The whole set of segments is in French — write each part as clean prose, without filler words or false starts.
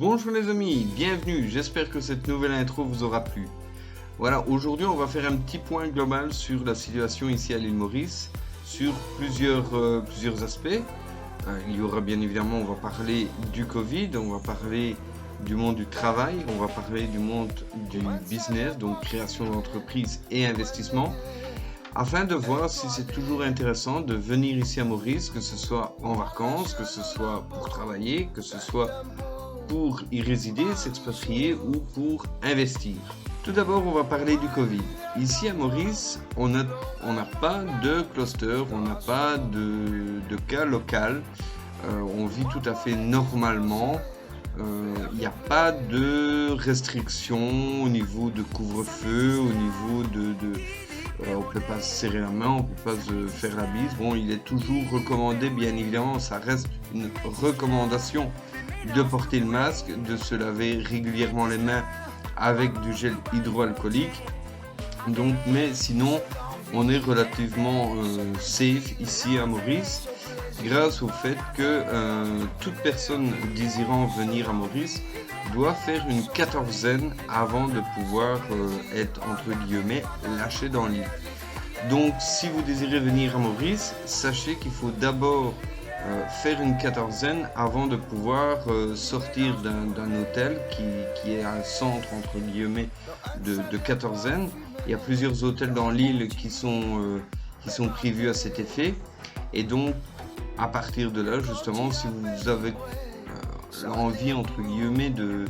Bonjour les amis, bienvenue, j'espère que cette nouvelle intro vous aura plu. Voilà, aujourd'hui on va faire un petit point global sur la situation ici à l'île Maurice, sur plusieurs aspects. Il y aura bien évidemment, on va parler du Covid, on va parler du monde du travail, on va parler du monde du business, donc création d'entreprise et investissement, afin de voir si c'est toujours intéressant de venir ici à Maurice, que ce soit en vacances, que ce soit pour travailler, que ce soit pour y résider, s'expatrier ou pour investir. Tout d'abord, on va parler du Covid. Ici à Maurice, on n'a pas de cluster, on n'a pas de cas local. On vit tout à fait normalement. Il n'y a pas de restrictions au niveau de couvre-feu, au niveau on ne peut pas se serrer la main, on ne peut pas se faire la bise. Bon, il est toujours recommandé, bien évidemment, ça reste une recommandation de porter le masque, de se laver régulièrement les mains avec du gel hydroalcoolique. Donc, mais sinon, on est relativement safe ici à Maurice, grâce au fait que toute personne désirant venir à Maurice doit faire une quatorzaine avant de pouvoir être, entre guillemets, lâché dans l'île. Donc, si vous désirez venir à Maurice, sachez qu'il faut d'abord faire une quatorzaine avant de pouvoir sortir d'un hôtel qui est un centre, entre guillemets, de quatorzaine. Il y a plusieurs hôtels dans l'île qui sont prévus à cet effet. Et donc, à partir de là, justement, si vous avez l'envie, entre guillemets, de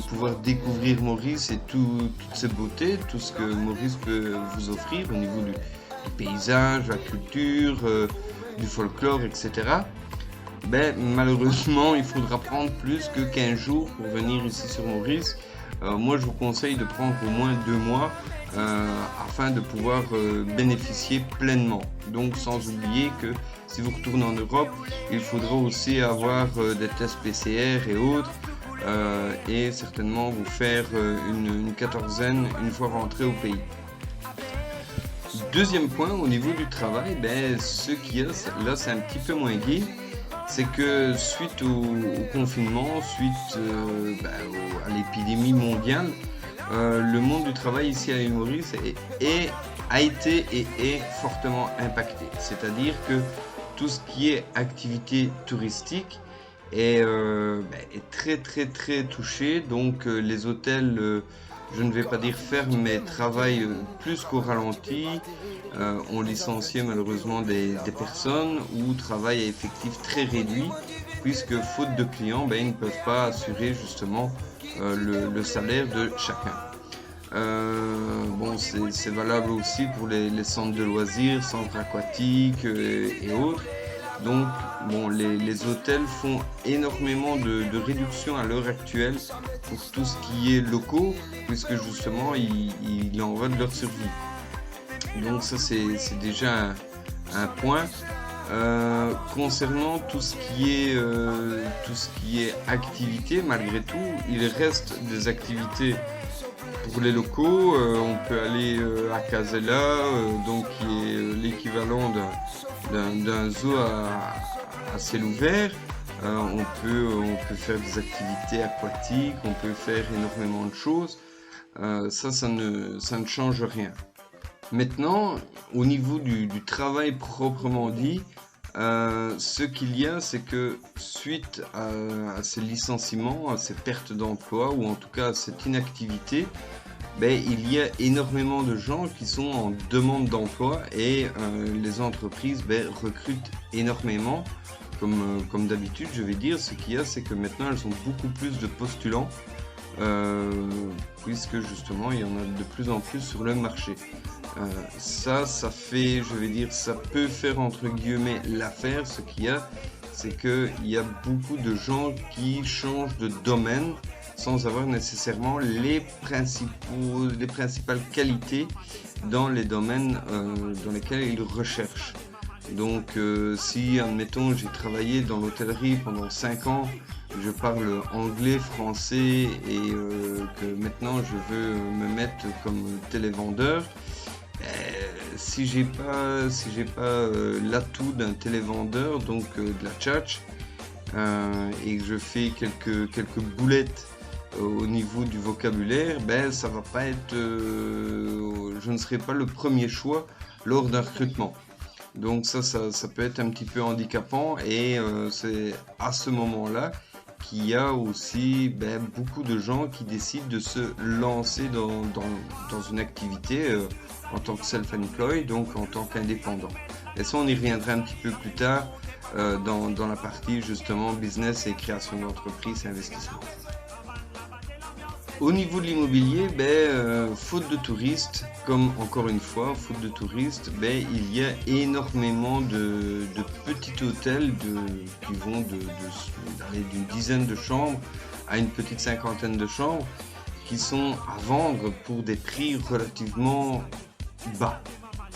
pouvoir découvrir Maurice et toutes ses beautés, tout ce que Maurice peut vous offrir au niveau du paysage, la culture, du folklore, etc. Ben, malheureusement, il faudra prendre plus que 15 jours pour venir ici sur Maurice. Moi, je vous conseille de prendre au moins 2 mois afin de pouvoir bénéficier pleinement. Donc, sans oublier que si vous retournez en Europe, il faudra aussi avoir des tests PCR et autres et certainement vous faire une quatorzaine une fois rentré au pays. Deuxième point, au niveau du travail, ben, ce qu'il y a, là c'est un petit peu moins gai, c'est que suite au confinement, suite à l'épidémie mondiale, le monde du travail ici à l'île Maurice a été et est fortement impacté. C'est-à-dire que tout ce qui est activité touristique est très touché. Donc les hôtels, je ne vais pas dire ferment, mais travaillent plus qu'au ralenti. On licencié malheureusement des personnes ou travaillent à effectif très réduit, puisque faute de clients, ils ne peuvent pas assurer justement le salaire de chacun. Bon, c'est valable aussi pour les centres de loisirs, centres aquatiques et autres. Donc, bon, les hôtels font énormément de réduction à l'heure actuelle pour tout ce qui est locaux, puisque justement, il en va de leur survie. Donc ça, c'est déjà un point. Concernant tout ce qui est activité, malgré tout, il reste des activités pour les locaux. On peut aller à Casella, donc qui est l'équivalent d'un zoo à ciel ouvert. On peut faire des activités aquatiques, on peut faire énormément de choses. Ça ne change rien. Maintenant, au niveau du travail proprement dit, ce qu'il y a, c'est que suite à ces licenciements, à ces pertes d'emploi, ou en tout cas à cette inactivité, il y a énormément de gens qui sont en demande d'emploi et les entreprises recrutent énormément. Comme d'habitude, je vais dire, ce qu'il y a, c'est que maintenant elles ont beaucoup plus de postulants, puisque justement il y en a de plus en plus sur le marché. Ça fait, je vais dire, ça peut faire entre guillemets l'affaire. Ce qu'il y a, c'est qu'il y a beaucoup de gens qui changent de domaine sans avoir nécessairement les principales qualités dans les domaines dans lesquels ils recherchent. Donc si, admettons, j'ai travaillé dans l'hôtellerie pendant 5 ans, je parle anglais, français et que maintenant je veux me mettre comme télévendeur, si j'ai pas l'atout d'un télévendeur, donc de la tchatch, et que je fais quelques boulettes au niveau du vocabulaire, ben ça va pas être, je ne serai pas le premier choix lors d'un recrutement. Donc ça peut être un petit peu handicapant, et c'est à ce moment-là qu'il y a aussi beaucoup de gens qui décident de se lancer dans une activité en tant que self-employed, donc en tant qu'indépendant. Et ça, on y reviendra un petit peu plus tard dans la partie justement business et création d'entreprise et investissement. Au niveau de l'immobilier, faute de touristes, comme encore une fois, faute de touristes, il y a énormément de petits hôtels qui vont d'une dizaine de chambres à une petite cinquantaine de chambres qui sont à vendre pour des prix relativement bas.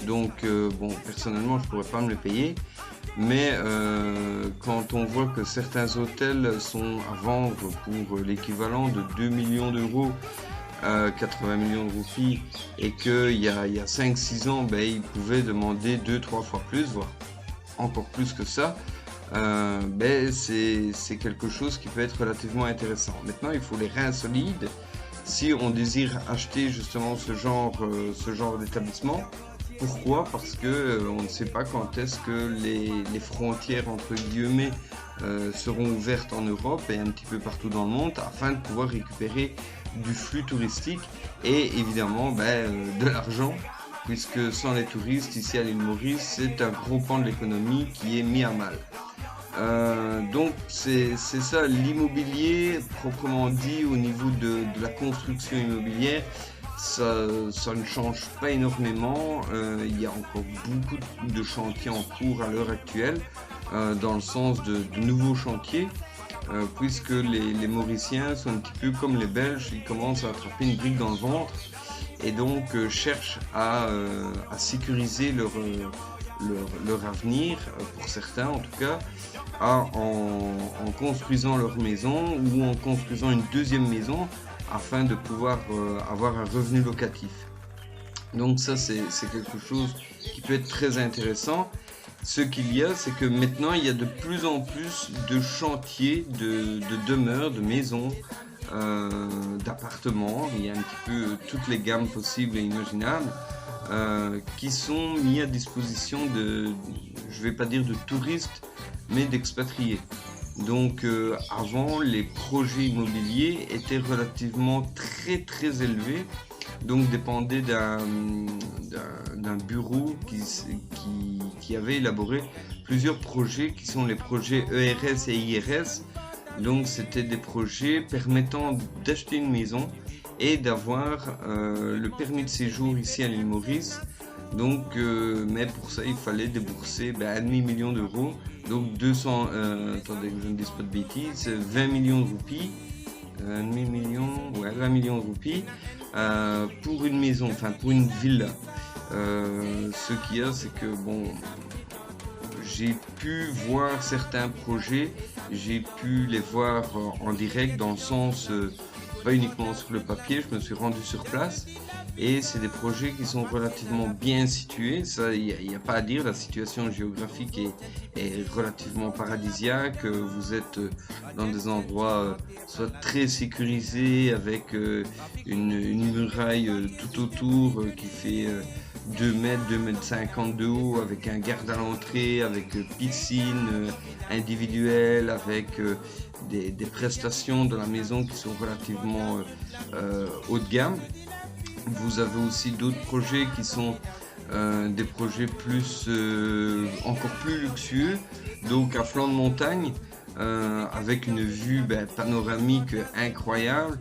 Donc, bon, personnellement, je ne pourrais pas me les payer. Mais quand on voit que certains hôtels sont à vendre pour l'équivalent de 2 millions d'euros, 80 millions de roupies, et qu'il y a 5-6 ans, ils pouvaient demander 2-3 fois plus, voire encore plus que ça, c'est quelque chose qui peut être relativement intéressant. Maintenant, il faut les reins solides si on désire acheter justement ce genre d'établissement. Pourquoi? Parce que on ne sait pas quand est-ce que les frontières entre guillemets seront ouvertes en Europe et un petit peu partout dans le monde, afin de pouvoir récupérer du flux touristique et évidemment de l'argent, puisque sans les touristes ici à l'île Maurice, c'est un gros pan de l'économie qui est mis à mal. Donc c'est ça l'immobilier proprement dit. Au niveau de la construction immobilière, ça ne change pas énormément. Il y a encore beaucoup de chantiers en cours à l'heure actuelle, dans le sens de nouveaux chantiers, puisque les Mauriciens sont un petit peu comme les Belges, ils commencent à attraper une brique dans le ventre et donc cherchent à sécuriser leur avenir, pour certains en tout cas, en construisant leur maison ou en construisant une deuxième maison afin de pouvoir avoir un revenu locatif. Donc ça c'est quelque chose qui peut être très intéressant. Ce qu'il y a, c'est que maintenant il y a de plus en plus de chantiers, de demeures, de maisons, d'appartements. Il y a un petit peu toutes les gammes possibles et imaginables qui sont mis à disposition je vais pas dire de touristes, mais d'expatriés. Donc avant, les projets immobiliers étaient relativement très élevés, donc dépendaient d'un bureau qui avait élaboré plusieurs projets qui sont les projets ERS et IRS. Donc c'était des projets permettant d'acheter une maison et d'avoir le permis de séjour ici à l'île Maurice. Donc, mais pour ça, il fallait débourser un demi-million d'euros. Donc 200, attendez que je ne dise pas de bêtises, 20 millions de roupies, 20 millions de roupies pour une maison, enfin pour une villa. Ce qu'il y a, c'est que bon, j'ai pu voir certains projets, j'ai pu les voir en direct, dans le sens pas uniquement sur le papier, je me suis rendu sur place. Et c'est des projets qui sont relativement bien situés, ça il n'y a pas à dire, la situation géographique est relativement paradisiaque. Vous êtes dans des endroits soit très sécurisés avec une muraille tout autour qui fait 2 mètres, 2 mètres 50 de haut, avec un garde à l'entrée, avec piscine individuelle, avec des prestations de la maison qui sont relativement haut de gamme. Vous avez aussi d'autres projets qui sont des projets encore plus luxueux, donc à flanc de montagne, avec une vue panoramique incroyable.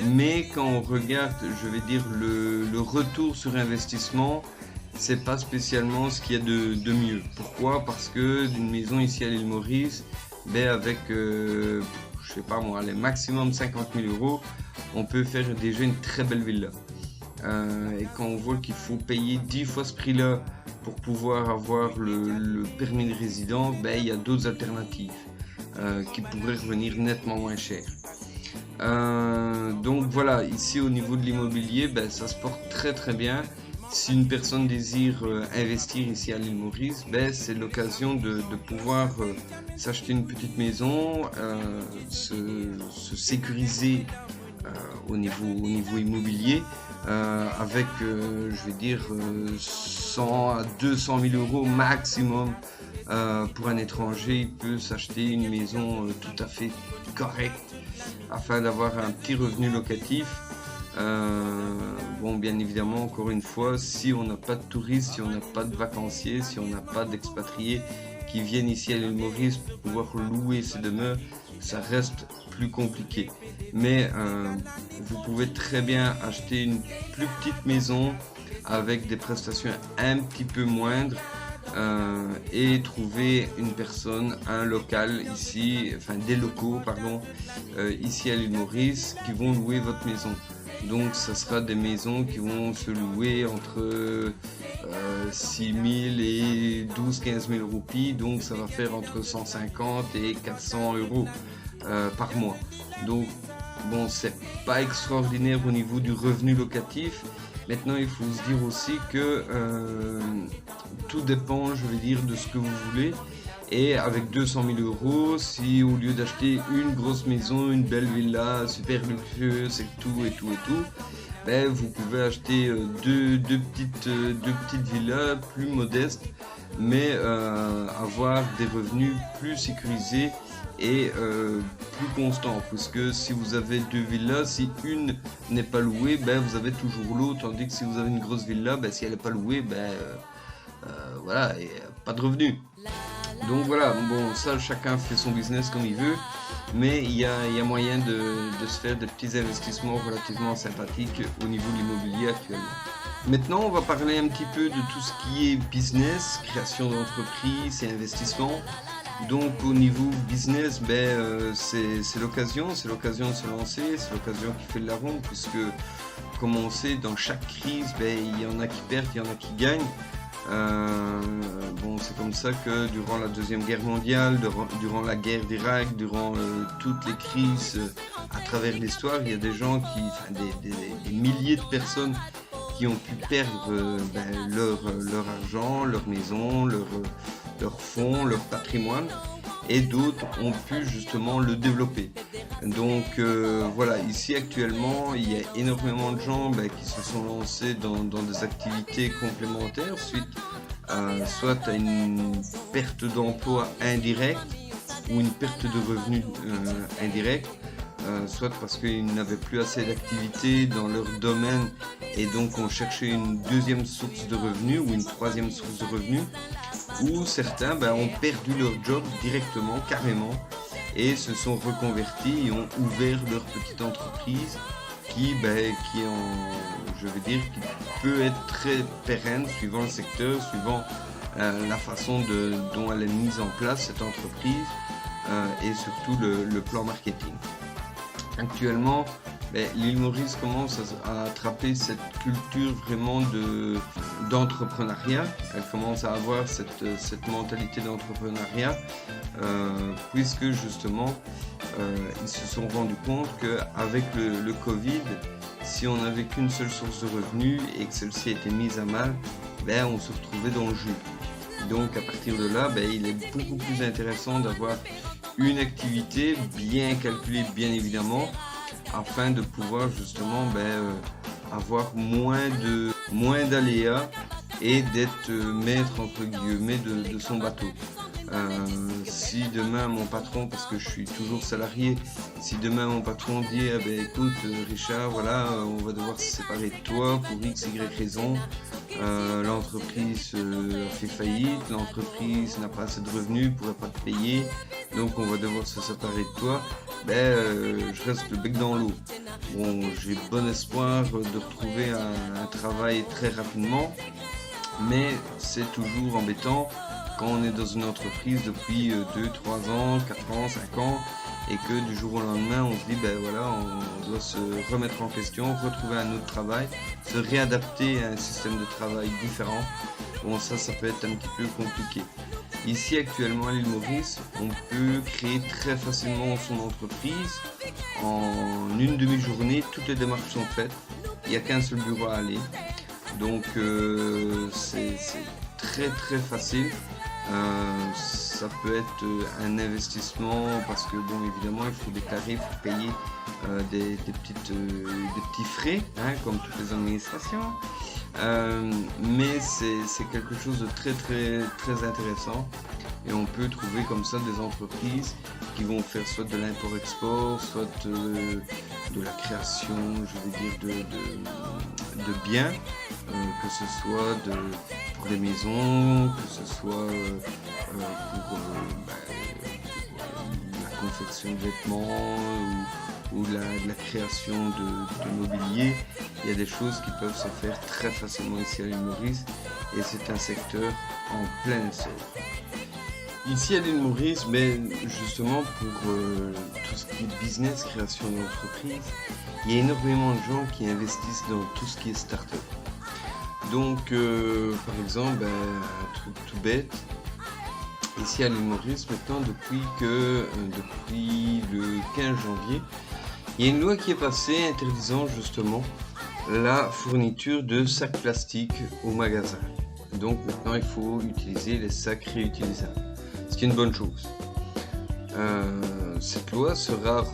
Mais quand on regarde, je vais dire, le retour sur investissement, c'est pas spécialement ce qu'il y a de mieux. Pourquoi? Parce que d'une maison ici à l'île Maurice, avec je sais pas moi, les maximum 50 000 euros, on peut faire déjà une très belle villa. Et quand on voit qu'il faut payer 10 fois ce prix-là pour pouvoir avoir le permis de résident, il y a d'autres alternatives qui pourraient revenir nettement moins cher. Donc voilà, ici au niveau de l'immobilier, ça se porte très bien. si une personne désire investir ici à l'île Maurice, ben, c'est l'occasion de pouvoir s'acheter une petite maison, se sécuriser au niveau immobilier avec, je vais dire, 100 à 200 000 euros maximum. Pour un étranger, il peut s'acheter une maison tout à fait correcte afin d'avoir un petit revenu locatif. Bon, bien évidemment, encore une fois, si on n'a pas de touristes, si on n'a pas de vacanciers, si on n'a pas d'expatriés qui viennent ici à l'île Maurice pour pouvoir louer ces demeures, ça reste plus compliqué. Mais vous pouvez très bien acheter une plus petite maison avec des prestations un petit peu moindres et trouver une personne, un local ici, enfin des locaux, pardon, ici à l'île Maurice qui vont louer votre maison. Donc ça sera des maisons qui vont se louer entre 6 000 et 12-15 000 roupies, donc ça va faire entre 150 et 400 euros par mois. Donc bon, c'est pas extraordinaire au niveau du revenu locatif. Maintenant, il faut se dire aussi que tout dépend, je vais dire, de ce que vous voulez. Et avec 200 000 euros, si au lieu d'acheter une grosse maison, une belle villa super luxueuse et tout, ben, vous pouvez acheter deux petites villas plus modestes, mais avoir des revenus plus sécurisés et plus constants. Puisque si vous avez deux villas, si une n'est pas louée, ben, vous avez toujours l'autre. Tandis que si vous avez une grosse villa, ben, si elle n'est pas louée, ben, voilà, et, pas de revenus. Donc voilà, bon, ça chacun fait son business comme il veut, mais il y a moyen de se faire des petits investissements relativement sympathiques au niveau de l'immobilier actuellement. Maintenant, on va parler un petit peu de tout ce qui est business, création d'entreprise et investissement. Donc au niveau business, ben, c'est l'occasion de se lancer, c'est l'occasion qui fait de la ronde, puisque comme on sait, dans chaque crise, ben, il y en a qui perdent, il y en a qui gagnent. Bon, c'est comme ça que durant la Deuxième Guerre mondiale, durant la guerre d'Irak, durant toutes les crises à travers l'histoire, il y a des gens des milliers de personnes qui ont pu perdre leur argent, leur maison, leur fonds, leur patrimoine, et d'autres ont pu justement le développer. Donc voilà, ici actuellement, il y a énormément de gens qui se sont lancés dans des activités complémentaires suite soit à une perte d'emploi indirecte ou une perte de revenus indirecte, soit parce qu'ils n'avaient plus assez d'activité dans leur domaine et donc on cherchait une deuxième source de revenus ou une troisième source de revenus, ou certains ont perdu leur job directement, carrément, et se sont reconvertis et ont ouvert leur petite entreprise qui je veux dire, qui peut être très pérenne suivant le secteur, suivant la façon dont elle est mise en place, cette entreprise, et surtout le plan marketing. Actuellement, l'île Maurice commence à attraper cette culture vraiment d'entrepreneuriat. Elle commence à avoir cette mentalité d'entrepreneuriat, puisque justement, ils se sont rendus compte qu'avec le Covid, si on n'avait qu'une seule source de revenus et que celle-ci était mise à mal, on se retrouvait dans le jus. Donc à partir de là, il est beaucoup plus intéressant d'avoir une activité bien calculée, bien évidemment, afin de pouvoir justement avoir moins d'aléas et d'être maître entre guillemets de son bateau. Si demain mon patron, parce que je suis toujours salarié, si demain mon patron dit écoute Richard, voilà, on va devoir se séparer de toi pour x, y raison, l'entreprise a fait faillite, l'entreprise n'a pas assez de revenus, ne pourrait pas te payer, donc on va devoir se séparer de toi, je reste le bec dans l'eau. Bon, j'ai bon espoir de retrouver un travail très rapidement, mais c'est toujours embêtant quand on est dans une entreprise depuis 2, 3 ans, 4 ans, 5 ans, et que du jour au lendemain on se dit voilà, on doit se remettre en question, retrouver un autre travail, se réadapter à un système de travail différent. Bon, ça peut être un petit peu compliqué. Ici actuellement à l'île Maurice, on peut créer très facilement son entreprise. En une demi-journée, toutes les démarches sont faites. Il n'y a qu'un seul bureau à aller. Donc c'est très facile. Ça peut être un investissement parce que bon, évidemment il faut déclarer, il faut payer des petits frais, hein, comme toutes les administrations. Mais c'est quelque chose de très intéressant, et on peut trouver comme ça des entreprises qui vont faire soit de l'import-export, soit de la création, je vais dire, de biens, que ce soit pour les maisons, que ce soit pour la confection de vêtements ou de la création de mobilier. Il y a des choses qui peuvent se faire très facilement ici à l'île Maurice, et c'est un secteur en plein essor. Ici à l'île Maurice, mais justement pour tout ce qui est business, création d'entreprise, il y a énormément de gens qui investissent dans tout ce qui est start-up. Donc par exemple, un truc tout bête, ici à l'île Maurice maintenant, depuis le 15 janvier, il y a une loi qui est passée interdisant justement la fourniture de sacs plastiques au magasin. Donc maintenant il faut utiliser les sacs réutilisables, ce qui est une bonne chose. Cette loi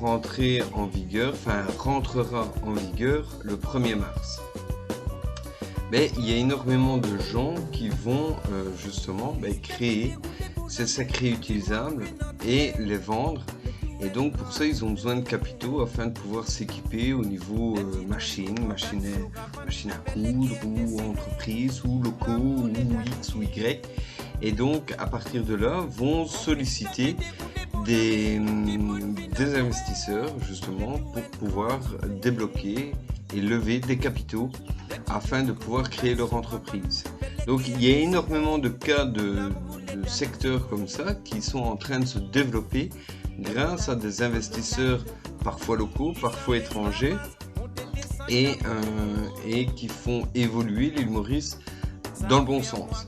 rentrera en vigueur le 1er mars. Mais il y a énormément de gens qui vont justement créer ces sacs réutilisables et les vendre. Et donc pour ça ils ont besoin de capitaux afin de pouvoir s'équiper au niveau machine à coudre, ou entreprise, ou locaux, ou X ou Y. Et donc à partir de là vont solliciter des investisseurs justement pour pouvoir débloquer et lever des capitaux afin de pouvoir créer leur entreprise. Donc il y a énormément de cas de secteurs comme ça qui sont en train de se développer grâce à des investisseurs parfois locaux, parfois étrangers, et qui font évoluer l'île Maurice dans le bon sens.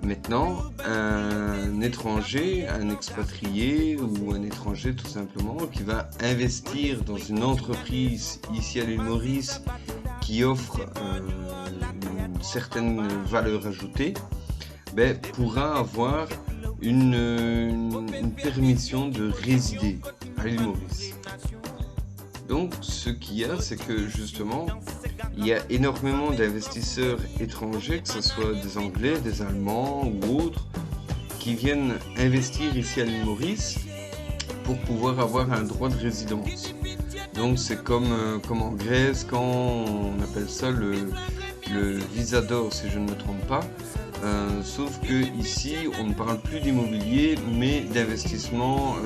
Maintenant, un étranger, un expatrié ou un étranger tout simplement qui va investir dans une entreprise ici à l'île Maurice qui offre une certaine valeur ajoutée, pourra avoir une permission de résider à l'île Maurice. Donc ce qu'il y a, c'est que justement il y a énormément d'investisseurs étrangers, que ce soit des Anglais, des Allemands ou autres, qui viennent investir ici à l'île Maurice pour pouvoir avoir un droit de résidence. Donc c'est comme en Grèce, quand on appelle ça le visa d'or, si je ne me trompe pas. Sauf que ici on ne parle plus d'immobilier mais d'investissement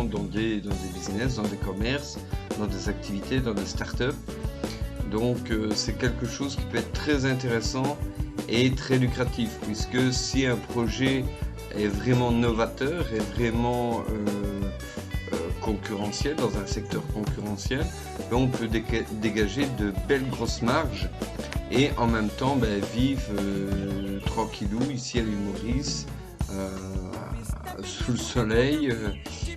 dans des business, dans des commerces, dans des activités, dans des startups. Donc c'est quelque chose qui peut être très intéressant et très lucratif, puisque si un projet est vraiment novateur et vraiment concurrentiel, dans un secteur concurrentiel, on peut dégager de belles grosses marges et en même temps vivre tranquillou ici à l'île Maurice sous le soleil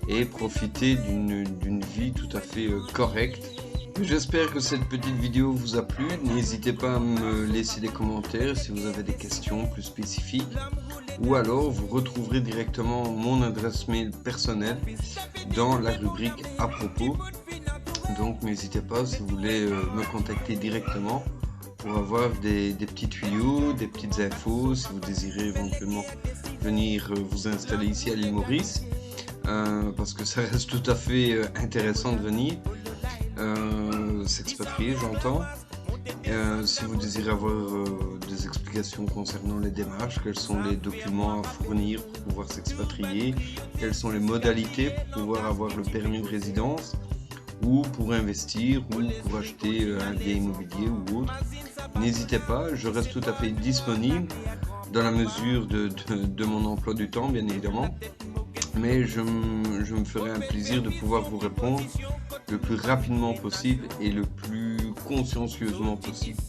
et profiter d'une vie tout à fait correcte. J'espère que cette petite vidéo vous a plu. N'hésitez pas à me laisser des commentaires si vous avez des questions plus spécifiques, ou alors vous retrouverez directement mon adresse mail personnelle dans la rubrique à propos. Donc n'hésitez pas si vous voulez me contacter directement pour avoir des petits tuyaux, des petites infos, si vous désirez éventuellement venir vous installer ici à l'île Maurice, parce que ça reste tout à fait intéressant de venir s'expatrier, j'entends. Si vous désirez avoir des explications concernant les démarches, quels sont les documents à fournir pour pouvoir s'expatrier, quelles sont les modalités pour pouvoir avoir le permis de résidence, ou pour investir, ou pour acheter un bien immobilier ou autre, n'hésitez pas, je reste tout à fait disponible dans la mesure de mon emploi du temps, bien évidemment, mais je me ferai un plaisir de pouvoir vous répondre le plus rapidement possible et le plus consciencieusement possible.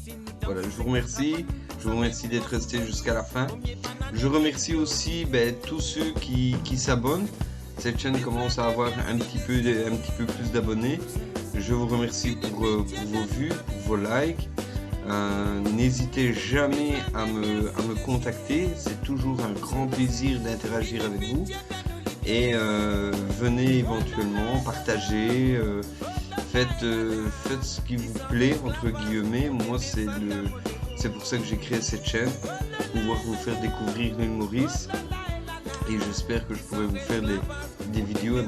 Voilà, je vous remercie d'être resté jusqu'à la fin. Je remercie aussi tous ceux qui s'abonnent. Cette chaîne commence à avoir un petit peu plus d'abonnés. Je vous remercie pour vos vues, pour vos likes. N'hésitez jamais à me contacter, c'est toujours un grand plaisir d'interagir avec vous. Et venez éventuellement partager, faites ce qui vous plaît, entre guillemets. Moi, c'est pour ça que j'ai créé cette chaîne, pour pouvoir vous faire découvrir l'île Maurice. Et j'espère que je pourrai vous faire des vidéos un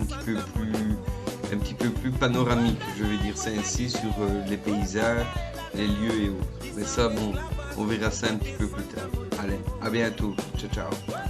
petit peu plus panoramiques, je vais dire ça ainsi, sur les paysages, les lieux et autres. Mais ça, bon, on verra ça un petit peu plus tard. Allez, à bientôt. Ciao, ciao.